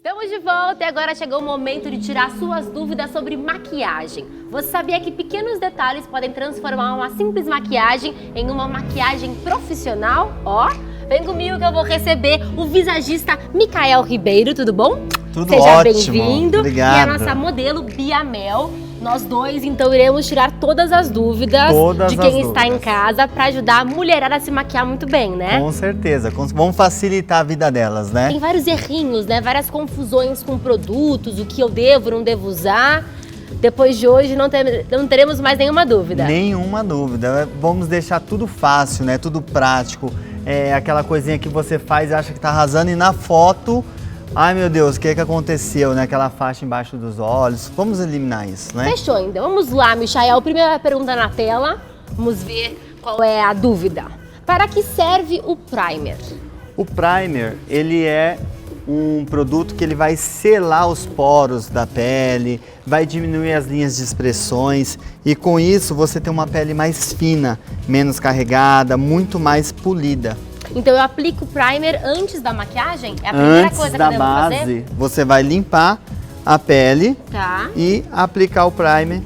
Estamos de volta e agora chegou o momento de tirar suas dúvidas sobre maquiagem. Você sabia que pequenos detalhes podem transformar uma simples maquiagem em uma maquiagem profissional? Ó, vem comigo que eu vou receber o visagista Micael Ribeiro, tudo bom? Tudo Seja ótimo, bem-vindo. obrigado. E a nossa modelo Bia Mel. Nós dois, então, iremos tirar todas as dúvidas de quem está em casa para ajudar a mulherada a se maquiar muito bem, né? Com certeza, vamos facilitar a vida delas, né? Tem vários errinhos, né? Várias confusões com produtos, o que eu devo, não devo usar. Depois de hoje não teremos mais nenhuma dúvida. Nenhuma dúvida. Vamos deixar tudo fácil, né? Tudo prático. É aquela coisinha que você faz e acha que tá arrasando e na foto... Ai, meu Deus, o que aconteceu, né? Aquela faixa embaixo dos olhos. Vamos eliminar isso, né? Fechou, então. Vamos lá, Michael. Primeira pergunta na tela. Vamos ver qual é a dúvida. Para que serve o primer? O primer, ele é um produto que ele vai selar os poros da pele, vai diminuir as linhas de expressões e com isso você tem uma pele mais fina, menos carregada, muito mais polida. Então eu aplico o primer antes da maquiagem? É a primeira coisa que eu devo fazer? Antes da base, você vai limpar a pele e aplicar o primer.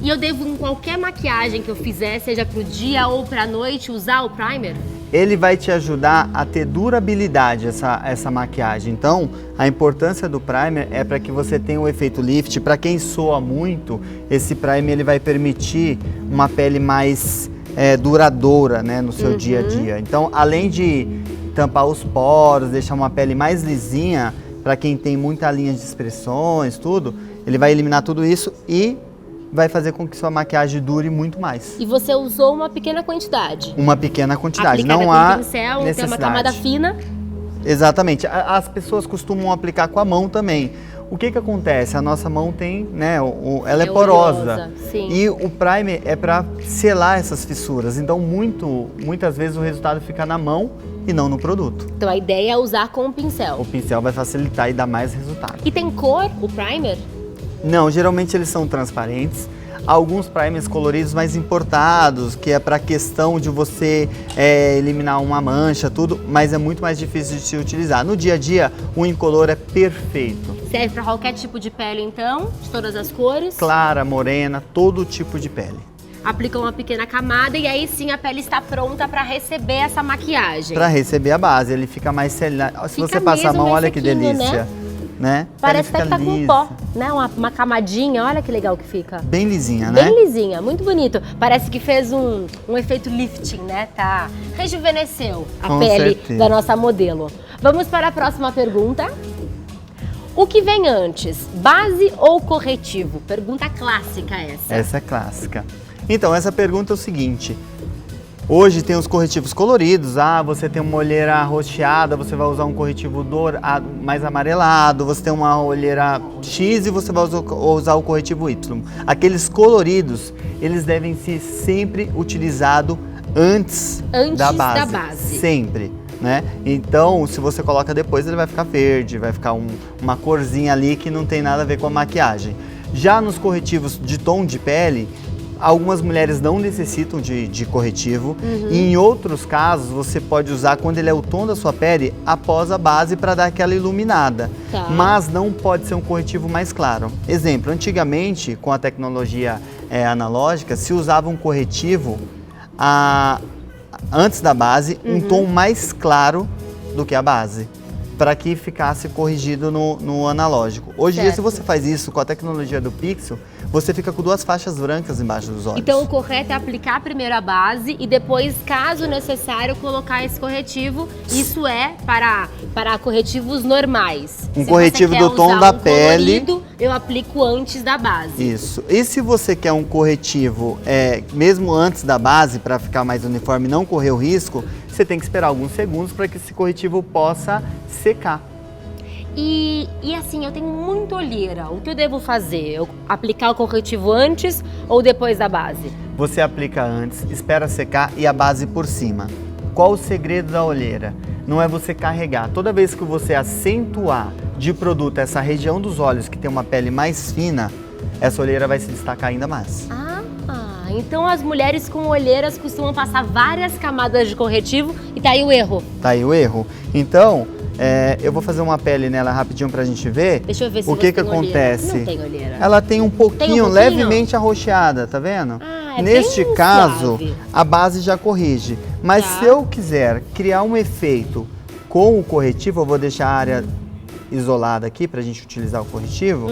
E eu devo, em qualquer maquiagem que eu fizer, seja pro dia ou pra noite, usar o primer? Ele vai te ajudar a ter durabilidade essa maquiagem. Então, a importância do primer é para que você tenha o efeito lift. Para quem soa muito, esse primer ele vai permitir uma pele mais duradoura, né, no seu dia a dia. Então, além de tampar os poros, deixar uma pele mais lisinha, para quem tem muita linha de expressões, tudo, ele vai eliminar tudo isso e vai fazer com que sua maquiagem dure muito mais. E você usou uma pequena quantidade? Uma pequena quantidade, aplicada não com há pincel, necessidade. Tem uma camada fina. Exatamente. As pessoas costumam aplicar com a mão também. O que acontece? A nossa mão tem, né, ela é porosa. Sim. E o primer é para selar essas fissuras. Então, muitas vezes o resultado fica na mão e não no produto. Então a ideia é usar com o pincel. O pincel vai facilitar e dar mais resultado. E tem cor o primer? Não, geralmente eles são transparentes. Alguns primers coloridos mais importados, que é para questão de você eliminar uma mancha, tudo, mas é muito mais difícil de se utilizar. No dia a dia, o incolor é perfeito. Serve para qualquer tipo de pele, então, de todas as cores? Clara, morena, todo tipo de pele. Aplica uma pequena camada e aí sim a pele está pronta para receber essa maquiagem. Para receber a base, ele fica mais selado. Se você passar a mão, olha que delícia. Né? Parece até que tá com pó, né? Uma camadinha, olha que legal que fica. Bem lisinha, né? Bem lisinha, muito bonito. Parece que fez um efeito lifting, né? Tá, rejuvenesceu a pele da nossa modelo. Vamos para a próxima pergunta. O que vem antes, base ou corretivo? Pergunta clássica essa. Essa é clássica. Então, essa pergunta é o seguinte. Hoje tem os corretivos coloridos, você tem uma olheira roxeada, você vai usar um corretivo mais amarelado, você tem uma olheira X e você vai usar o corretivo Y. Aqueles coloridos, eles devem ser sempre utilizados antes da base. Sempre, né? Então, se você coloca depois, ele vai ficar verde, vai ficar uma corzinha ali que não tem nada a ver com a maquiagem. Já nos corretivos de tom de pele, algumas mulheres não necessitam de corretivo e em outros casos você pode usar quando ele é o tom da sua pele após a base para dar aquela iluminada, mas não pode ser um corretivo mais claro. Exemplo, antigamente com a tecnologia analógica se usava um corretivo antes da base, um tom mais claro do que a base, para que ficasse corrigido no analógico. Hoje em dia, se você faz isso com a tecnologia do Pixel, você fica com duas faixas brancas embaixo dos olhos. Então o correto é aplicar primeiro a base e depois, caso necessário, colocar esse corretivo. Isso é para corretivos normais. Um corretivo do tom da pele. Colorido, eu aplico antes da base. Isso. E se você quer um corretivo mesmo antes da base, para ficar mais uniforme e não correr o risco, você tem que esperar alguns segundos para que esse corretivo possa secar. E assim, eu tenho muita olheira. O que eu devo fazer? Eu aplicar o corretivo antes ou depois da base? Você aplica antes, espera secar e a base por cima. Qual o segredo da olheira? Não é você carregar. Toda vez que você acentuar de produto essa região dos olhos que tem uma pele mais fina, essa olheira vai se destacar ainda mais. Então as mulheres com olheiras costumam passar várias camadas de corretivo e tá aí o erro. Tá aí o erro. Então, Eu vou fazer uma pele nela rapidinho pra gente ver. Deixa eu ver se o que você tem acontece. Olheira. Não tem olheira. Ela tem um pouquinho, Tem um pouquinho? levemente arroxeada, tá vendo? É Neste bem caso, suave. a base já corrige. Mas Tá. se eu quiser criar um efeito com o corretivo, eu vou deixar a área isolada aqui pra gente utilizar o corretivo.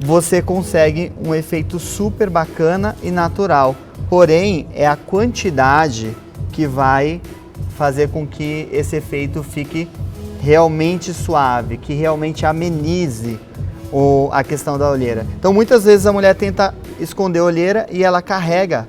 Você consegue um efeito super bacana e natural. Porém, é a quantidade que vai fazer com que esse efeito fique realmente suave, que realmente amenize a questão da olheira. Então, muitas vezes a mulher tenta esconder a olheira e ela carrega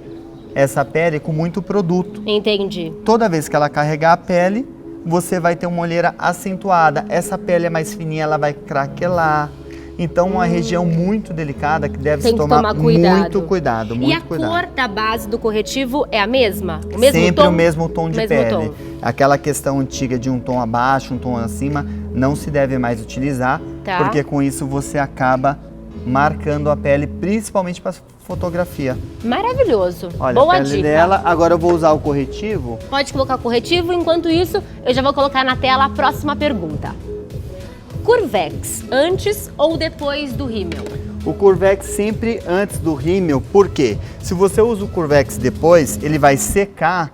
essa pele com muito produto. Entendi. Toda vez que ela carregar a pele, você vai ter uma olheira acentuada. Essa pele é mais fininha, ela vai craquelar. Então, uma região muito delicada que deve Tem se que tomar cuidado. muito cuidado, muito E a cuidado. cor da base do corretivo é a mesma? O mesmo Sempre tom? o mesmo tom de Mesmo pele. tom. Aquela questão antiga de um tom abaixo, um tom acima, não se deve mais utilizar, Tá. porque com isso você acaba marcando a pele, principalmente para fotografia. Maravilhoso. Olha, Boa a pele dica. dela. Agora eu vou usar o corretivo. Pode colocar o corretivo, enquanto isso, eu já vou colocar na tela a próxima pergunta. Curvex, antes ou depois do rímel? O Curvex sempre antes do rímel, por quê? Se você usa o Curvex depois, ele vai secar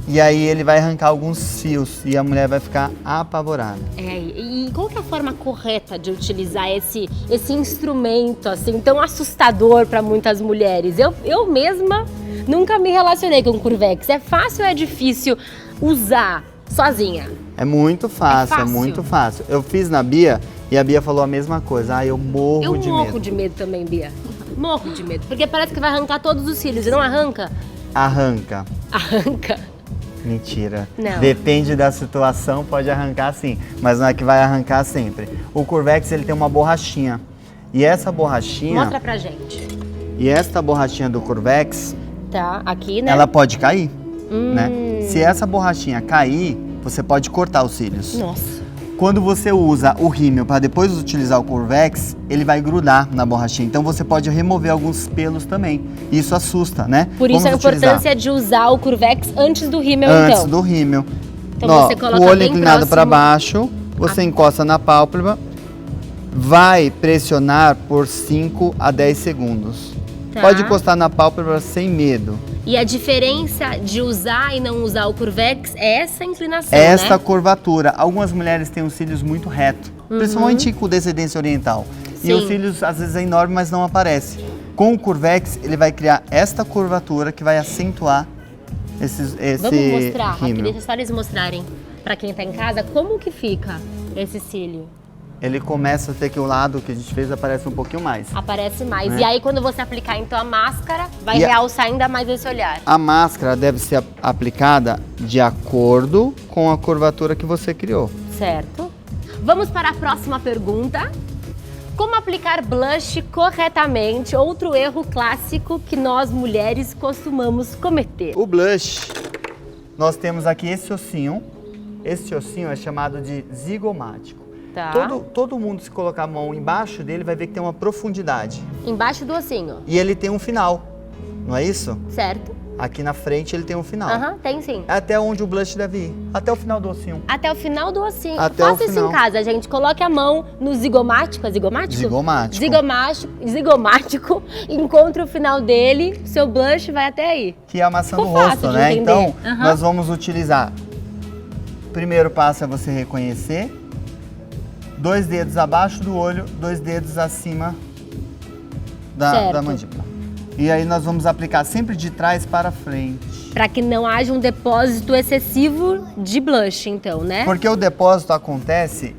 e aí ele vai arrancar alguns fios e a mulher vai ficar apavorada. E qual que é a forma correta de utilizar esse instrumento assim tão assustador para muitas mulheres? Eu mesma nunca me relacionei com o Curvex. É fácil ou é difícil usar sozinha? É muito fácil, é fácil? muito fácil. Eu fiz na Bia e a Bia falou a mesma coisa. Eu morro de Eu morro medo. de medo também, Bia. Morro de medo, porque parece que vai arrancar todos os cílios e não arranca? Arranca. Arranca. Mentira. Não. Depende da situação, pode arrancar sim, mas não é que vai arrancar sempre. O Curvex ele tem uma borrachinha. E essa borrachinha, Mostra pra gente. e esta borrachinha do Curvex, Tá, aqui, né? ela pode cair, né? Se essa borrachinha cair, você pode cortar os cílios. Nossa. Quando você usa o rímel para depois utilizar o Curvex, ele vai grudar na borrachinha. Então você pode remover alguns pelos também. Isso assusta, né? Por isso Vamos a importância de usar o Curvex antes do rímel, antes então. do rímel. Então Ó, você coloca o olho bem inclinado para próximo. baixo, você encosta na pálpebra, vai pressionar por 5 a 10 segundos. Tá. Pode encostar na pálpebra sem medo. E a diferença de usar e não usar o Curvex é essa inclinação, Esta né? curvatura. Algumas mulheres têm os cílios muito retos, principalmente com descendência oriental. E Sim. os cílios às vezes é enorme, mas não aparece. Com o Curvex, ele vai criar esta curvatura que vai acentuar esse Vamos mostrar aqui, rímel. deixa só eles mostrarem pra quem tá em casa como que fica esse cílio. Ele começa a ter que o lado que a gente fez aparece um pouquinho mais. Aparece mais. Né? E aí quando você aplicar então a máscara, vai E a- realçar ainda mais esse olhar. A máscara deve ser aplicada de acordo com a curvatura que você criou. Certo. Vamos para a próxima pergunta. Como aplicar blush corretamente? Outro erro clássico que nós mulheres costumamos cometer. O blush, nós temos aqui esse ossinho. Esse ossinho é chamado de zigomático. Tá. Todo mundo, se colocar a mão embaixo dele, vai ver que tem uma profundidade. Embaixo do ossinho, E ele tem um final, não é isso? certo? Aqui na frente ele tem um final. Aham, tem sim. Até onde o blush deve ir. Até o final do ossinho. Até o final do ossinho. Até o Faça isso final. em casa, gente. Coloque a mão no zigomático. É zigomático? Zigomático. Zigomático. Encontre o final dele. Seu blush vai até aí. Que é a maçã do Ficou fácil rosto, de né? entender. Então, Aham. nós vamos utilizar. Primeiro passo é você reconhecer. 2 dedos abaixo do olho, 2 dedos acima Certo. da mandíbula. E aí nós vamos aplicar sempre de trás para frente. Pra que não haja um depósito excessivo de blush, então, né? Porque o depósito acontece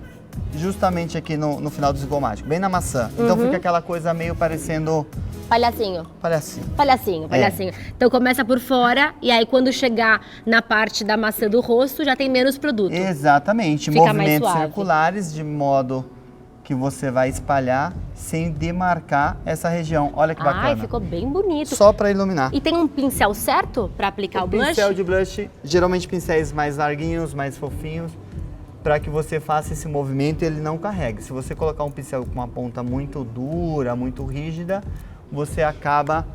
justamente aqui no final do zigomático, bem na maçã. Então fica aquela coisa meio parecendo Palhacinho. palhacinho. Palhacinho, palhacinho. Então começa por fora e aí quando chegar na parte da maçã do rosto já tem menos produto. Exatamente. Fica mais Movimentos suave. circulares de modo que você vai espalhar sem demarcar essa região. Olha que bacana. Ai, ficou bem bonito. Só para iluminar. E tem um pincel certo pra aplicar o blush? Pincel de blush, geralmente pincéis mais larguinhos, mais fofinhos, para que você faça esse movimento e ele não carregue. Se você colocar um pincel com uma ponta muito dura, muito rígida, você acaba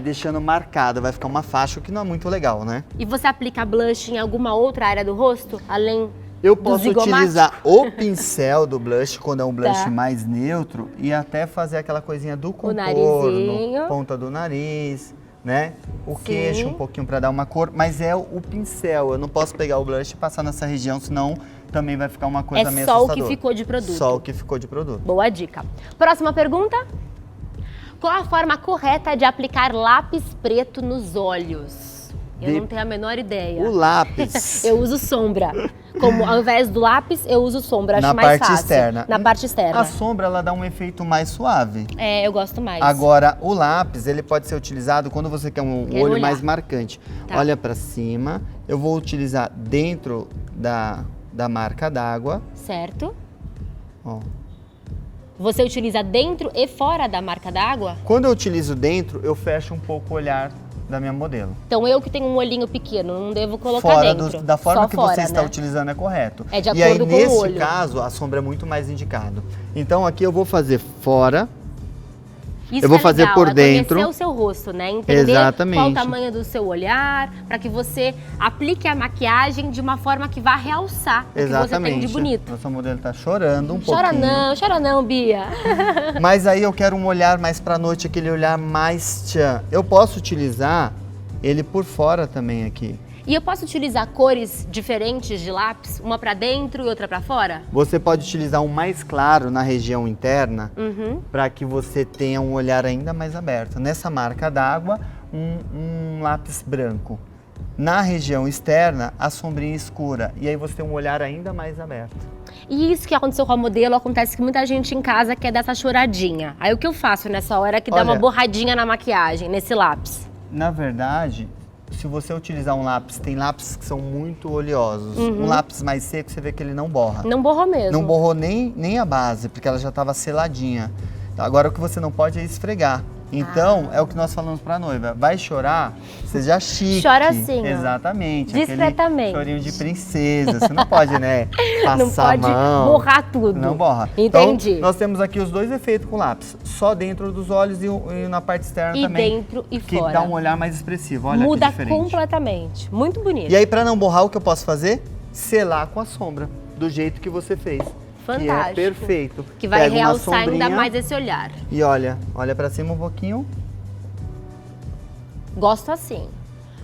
deixando marcada, vai ficar uma faixa, o que não é muito legal, né? E você aplica blush em alguma outra área do rosto, além Eu posso zigomático. utilizar o pincel do blush, quando é um blush Tá. mais neutro, e até fazer aquela coisinha do contorno, narizinho. ponta do nariz, né? O Sim. queixo um pouquinho para dar uma cor, mas é o pincel. Eu não posso pegar o blush e passar nessa região, senão também vai ficar uma coisa meio É só o assustadora. que ficou de produto. Só o que ficou de produto. Boa dica. Próxima pergunta. Qual a forma correta de aplicar lápis preto nos olhos? Eu não tenho a menor ideia. O lápis. Eu uso sombra. Como ao invés do lápis, eu uso sombra. Acho na mais parte fácil. externa. Na parte externa. A sombra, ela dá um efeito mais suave. É, eu gosto mais. Agora, o lápis, ele pode ser utilizado quando você quer um Quero olho olhar. mais marcante. Tá. Olha pra cima. Eu vou utilizar dentro da marca d'água. Certo. Ó. Você utiliza dentro e fora da marca d'água? Quando eu utilizo dentro, eu fecho um pouco o olhar da minha modelo. Então eu que tenho um olhinho pequeno, não devo colocar Fora dentro. da forma Só que fora, você está né? utilizando é correto. É de E aí, acordo com o nesse olho. caso, a sombra é muito mais indicado. Então, aqui eu vou fazer fora. Isso Eu vou que é fazer legal, por é dentro. conhecer o seu rosto, né? Entender Exatamente. qual o tamanho do seu olhar, para que você aplique a maquiagem de uma forma que vá realçar o que você tem de bonito. Nossa modelo tá chorando um Chora não, Bia. Mas aí eu quero um olhar mais pra noite, aquele olhar mais tchan. Eu posso utilizar ele por fora também aqui. E eu posso utilizar cores diferentes de lápis, uma para dentro e outra para fora? Você pode utilizar um mais claro na região interna, Uhum. para que você tenha um olhar ainda mais aberto. Nessa marca d'água, um lápis branco. Na região externa, a sombrinha escura. E aí você tem um olhar ainda mais aberto. E isso que aconteceu com a modelo, acontece que muita gente em casa quer dar essa choradinha. Aí o que eu faço nessa hora é que dá Olha, uma borradinha na maquiagem, nesse lápis. Na verdade, se você utilizar um lápis, tem lápis que são muito oleosos. Uhum. Um lápis mais seco, você vê que ele não borra. Não borrou mesmo. Não borrou nem a base, porque ela já estava seladinha. Agora o que você não pode é esfregar. Então, é o que nós falamos pra noiva. Vai chorar, seja chique. Chora assim, ó. Exatamente. Discretamente. Aquele chorinho de princesa. Você não pode, né, passar Não pode a mão. borrar tudo. Não borra. Entendi. Então, nós temos aqui os dois efeitos com lápis. Só dentro dos olhos e na parte externa E também. dentro e que fora. dá um olhar mais expressivo. Olha Muda que diferente. completamente. Muito bonito. E aí, pra não borrar, o que eu posso fazer? Selar com a sombra, do jeito que você fez. Fantástico. Que é perfeito. Que vai Pega uma realçar ainda sombrinha mais esse olhar. E olha pra cima um pouquinho. Gosto assim.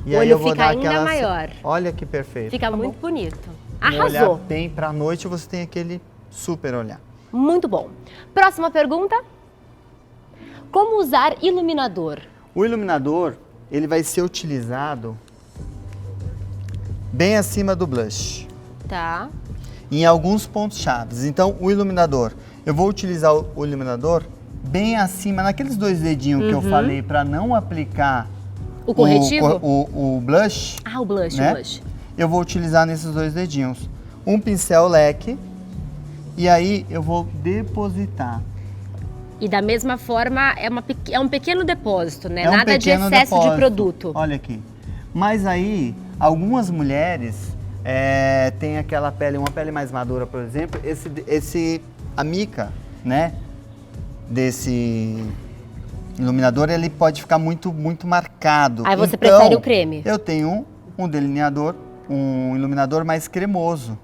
E O aí olho eu vou fica dar ainda aquela... maior. Olha que perfeito. Fica Tá bom? muito bonito. Um olhar Arrasou. bem pra noite, você tem aquele super olhar. Muito bom. Próxima pergunta. Como usar iluminador? O iluminador, ele vai ser utilizado bem acima do blush, Tá. em alguns pontos chaves. Então, o iluminador, eu vou utilizar o iluminador bem acima, naqueles dois dedinhos que eu falei, para não aplicar O corretivo? o blush, Ah, o blush, né? o blush. Eu vou utilizar nesses dois dedinhos. Um pincel leque, e aí eu vou depositar. E da mesma forma, é um pequeno depósito, né? É um Nada de pequeno excesso de depósito. produto. Olha aqui. Mas aí, algumas mulheres têm aquela pele, uma pele mais madura, por exemplo, a mica, né, desse iluminador, ele pode ficar muito marcado. Aí você Então, prefere o creme. Eu tenho um delineador, um iluminador mais cremoso,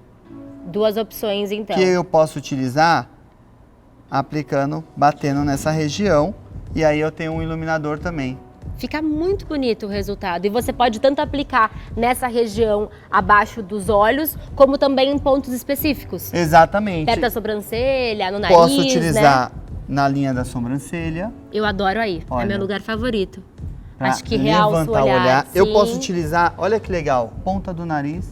Duas opções, então. que eu posso utilizar aplicando, batendo nessa região, e aí eu tenho um iluminador também. Fica muito bonito o resultado. E você pode tanto aplicar nessa região abaixo dos olhos, como também em pontos específicos. Exatamente. Perto da sobrancelha, no nariz, Posso utilizar né? na linha da sobrancelha. Eu adoro aí. É Olha. meu lugar favorito. Pra Acho que realça o levantar olhar. Eu sim. posso utilizar, olha que legal, ponta do nariz.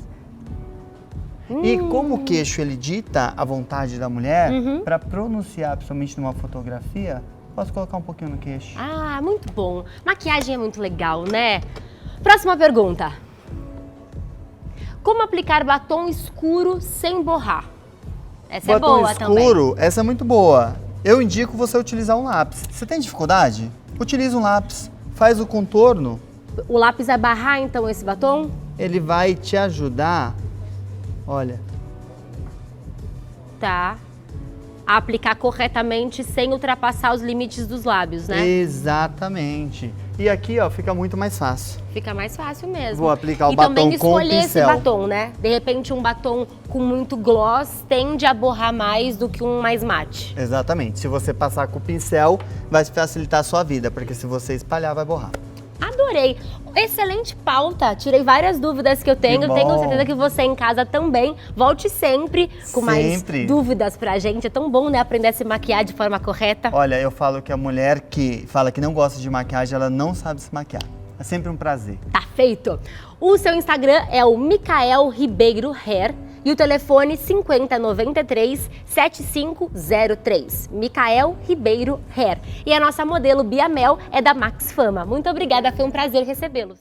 E como o queixo ele dita a vontade da mulher, para pronunciar, principalmente numa fotografia, posso colocar um pouquinho no queixo. Ah, muito bom. Maquiagem é muito legal, né? Próxima pergunta. Como aplicar batom escuro sem borrar? Essa Batom é boa também. escuro, essa é muito boa. Eu indico você utilizar um lápis. Você tem dificuldade? Utilize um lápis. Faz o contorno, O lápis vai barrar, então, esse batom? ele vai te ajudar. Olha, Tá. A aplicar corretamente sem ultrapassar os limites dos lábios, né? exatamente. E aqui, ó, fica muito mais fácil. Fica mais fácil mesmo. Vou aplicar o e batom também com o escolher esse pincel. batom, né? De repente, um batom com muito gloss tende a borrar mais do que um mais mate. Exatamente. Se você passar com o pincel, vai facilitar a sua vida, porque se você espalhar, vai borrar. Adorei! Excelente pauta! Tirei várias dúvidas que eu tenho. Que bom. Tenho certeza que você em casa também. Volte sempre com mais dúvidas pra gente. É tão bom, né? Aprender a se maquiar de forma correta. Olha, eu falo que a mulher que fala que não gosta de maquiagem, ela não sabe se maquiar. É sempre um prazer. Tá feito! O seu Instagram é o Micael Ribeiro Hair e o telefone 5093-7503. Micael Ribeiro Hair. E a nossa modelo Bia Mel é da Max Fama. Muito obrigada, foi um prazer recebê-los.